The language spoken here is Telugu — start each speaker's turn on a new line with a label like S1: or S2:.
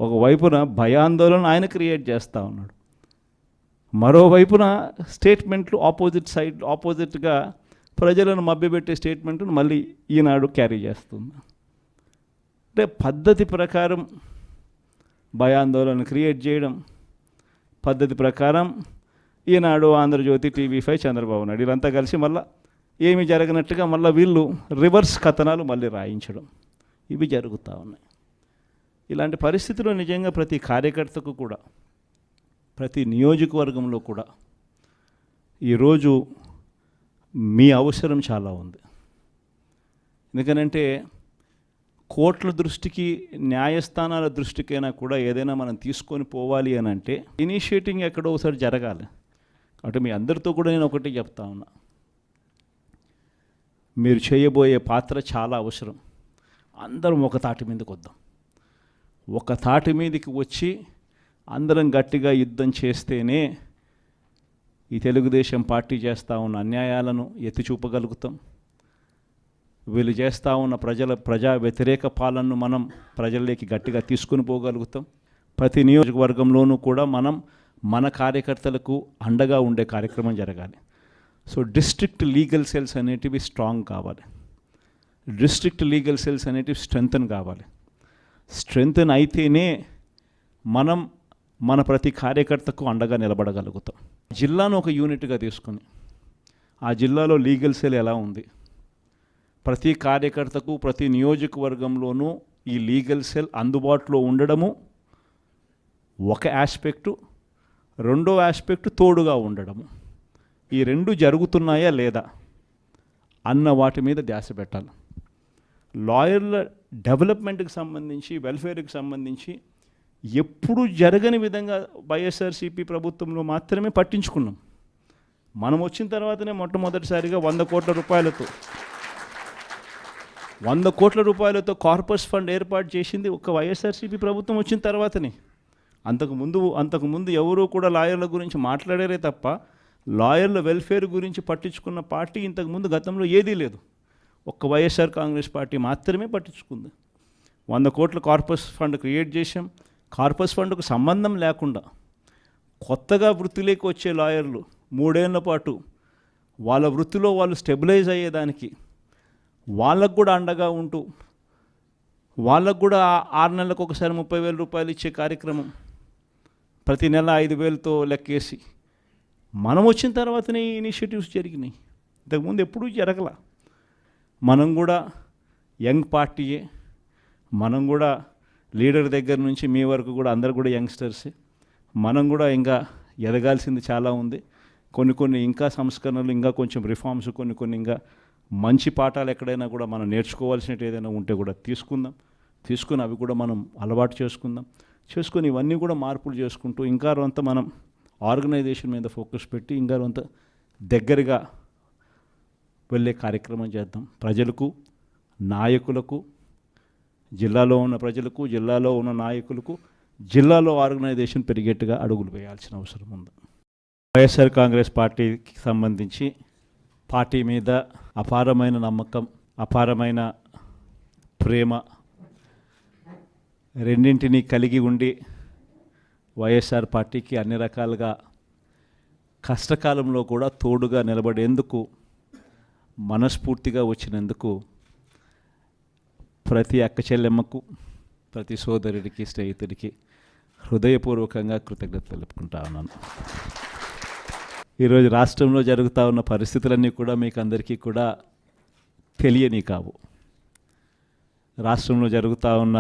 S1: ఒకవైపున భయాందోళన ఆయన క్రియేట్ చేస్తూ ఉన్నాడు, మరోవైపున స్టేట్మెంట్లు ఆపోజిట్గా ప్రజలను మభ్యపెట్టే స్టేట్మెంట్ను మళ్ళీ ఈనాడు క్యారీ చేస్తుంది. అంటే పద్ధతి ప్రకారం భయాందోళన క్రియేట్ చేయడం, పద్ధతి ప్రకారం ఈనాడు, ఆంధ్రజ్యోతి, TV5, చంద్రబాబు నాయుడు వీళ్ళంతా కలిసి మళ్ళీ ఏమీ జరగనట్టుగా మళ్ళీ వీళ్ళు రివర్స్ కథనాలు మళ్ళీ రాయించడం, ఇవి జరుగుతూ ఉన్నాయి. ఇలాంటి పరిస్థితుల్లో నిజంగా ప్రతి కార్యకర్తకు కూడా, ప్రతి నియోజకవర్గంలో కూడా ఈరోజు మీ అవసరం చాలా ఉంది. ఎందుకనంటే కోర్టుల దృష్టికి, న్యాయస్థానాల దృష్టికైనా కూడా ఏదైనా మనం తీసుకొని పోవాలి అని అంటే ఇనిషియేటింగ్ ఎక్కడో ఒకసారి జరగాలి. కాబట్టి మీ అందరితో కూడా నేను ఒకటి చెప్తా ఉన్నా, మీరు చేయబోయే పాత్ర చాలా అవసరం. అందరం ఒక తాటి మీదకి వద్దాం. ఒక తాటి మీదకి వచ్చి అందరం గట్టిగా యుద్ధం చేస్తేనే ఈ తెలుగుదేశం పార్టీ చేస్తూ ఉన్న అన్యాయాలను ఎత్తి చూపగలుగుతాం. వీళ్ళు చేస్తూ ఉన్న ప్రజా వ్యతిరేక పాలనను మనం ప్రజల్లోకి గట్టిగా తీసుకుని పోగలుగుతాం. ప్రతి నియోజకవర్గంలోనూ కూడా మనం మన కార్యకర్తలకు అండగా ఉండే కార్యక్రమం జరగాలి. సో డిస్ట్రిక్ట్ లీగల్ సెల్స్ అనేటివి స్ట్రాంగ్ కావాలి, డిస్ట్రిక్ట్ లీగల్ సెల్స్ అనేటివి స్ట్రెంగ్తన్ కావాలి. స్ట్రెంగ్తన్ అయితేనే మనం మన ప్రతి కార్యకర్తకు అండగా నిలబడగలుగుతాం. జిల్లాను ఒక యూనిట్గా తీసుకొని ఆ జిల్లాలో లీగల్ సెల్ ఎలా ఉంది, ప్రతి కార్యకర్తకు ప్రతి నియోజకవర్గంలోనూ ఈ లీగల్ సెల్ అందుబాటులో ఉండడము ఒక ఆస్పెక్టు, రెండో ఆస్పెక్టు తోడుగా ఉండడము. ఈ రెండు జరుగుతున్నాయా లేదా అన్న వాటి మీద ధ్యాస పెట్టాలి. లాయర్ల డెవలప్మెంట్కి సంబంధించి, వెల్ఫేర్కి సంబంధించి ఎప్పుడు జరగని విధంగా వైఎస్ఆర్సీపీ ప్రభుత్వంలో మాత్రమే పట్టించుకున్నాం. మనం వచ్చిన తర్వాతనే మొట్టమొదటిసారిగా 100 కోట్ల రూపాయలతో కార్పస్ ఫండ్ ఏర్పాటు చేసింది ఒక వైఎస్ఆర్సీపీ ప్రభుత్వం వచ్చిన తర్వాతనే. అంతకుముందు ఎవరూ కూడా లాయర్ల గురించి మాట్లాడారే తప్ప లాయర్ల వెల్ఫేర్ గురించి పట్టించుకున్న పార్టీ ఇంతకుముందు గతంలో ఏదీ లేదు. ఒక్క వైఎస్ఆర్ కాంగ్రెస్ పార్టీ మాత్రమే పట్టించుకుంది. 100 కోట్ల కార్పస్ ఫండ్ క్రియేట్ చేశాం. కార్పస్ ఫండ్కు సంబంధం లేకుండా కొత్తగా వృత్తిలోకి వచ్చే లాయర్లు 3 ఏళ్ల పాటు వాళ్ళ వృత్తిలో వాళ్ళు స్టెబిలైజ్ అయ్యేదానికి వాళ్ళకు కూడా అండగా ఉంటూ, వాళ్ళకు కూడా 6 నెలలకు ఒకసారి 30,000 రూపాయలు ఇచ్చే కార్యక్రమం, ప్రతి నెల 5,000తో లెక్కేసి మనం వచ్చిన తర్వాతనే ఈ ఇనిషియేటివ్స్ జరిగినాయి. ఇంతకుముందు ఎప్పుడూ జరగల. మనం కూడా యంగ్ పార్టీయే, మనం కూడా లీడర్ దగ్గర నుంచి మీ వరకు కూడా అందరు కూడా యంగ్స్టర్సే. మనం కూడా ఇంకా ఎదగాల్సింది చాలా ఉంది. కొన్ని ఇంకా సంస్కరణలు, ఇంకా కొంచెం రిఫార్మ్స్, కొన్ని ఇంకా మంచి పాఠాలు ఎక్కడైనా కూడా మనం నేర్చుకోవాల్సినట్టు ఏదైనా ఉంటే కూడా తీసుకుని అవి కూడా మనం అలవాటు చేసుకొని ఇవన్నీ కూడా మార్పులు చేసుకుంటూ ఇంకా కొంత మనం ఆర్గనైజేషన్ మీద ఫోకస్ పెట్టి ఇంకా కొంత దగ్గరగా వెళ్ళే కార్యక్రమం చేద్దాం. ప్రజలకు, నాయకులకు, జిల్లాలో ఉన్న ప్రజలకు, జిల్లాలో ఉన్న నాయకులకు, జిల్లాలో ఆర్గనైజేషన్ పెరిగేట్టుగా అడుగులు వేయాల్సిన అవసరం ఉంది. వైఎస్ఆర్ కాంగ్రెస్ పార్టీకి సంబంధించి పార్టీ మీద అపారమైన నమ్మకం, అపారమైన ప్రేమ రెండింటినీ కలిగి ఉండి వైఎస్ఆర్ పార్టీకి అన్ని రకాలుగా కష్టకాలంలో కూడా తోడుగా నిలబడేందుకు మనస్ఫూర్తిగా వచ్చినందుకు ప్రతి అక్క చెల్లెమ్మకు, ప్రతి సోదరుడికి, స్నేహితుడికి హృదయపూర్వకంగా కృతజ్ఞత తెలుపుకుంటా ఉన్నాను. ఈరోజు రాష్ట్రంలో జరుగుతూ ఉన్న పరిస్థితులన్నీ కూడా మీకు అందరికీ కూడా తెలియని కావు. రాష్ట్రంలో జరుగుతూ ఉన్న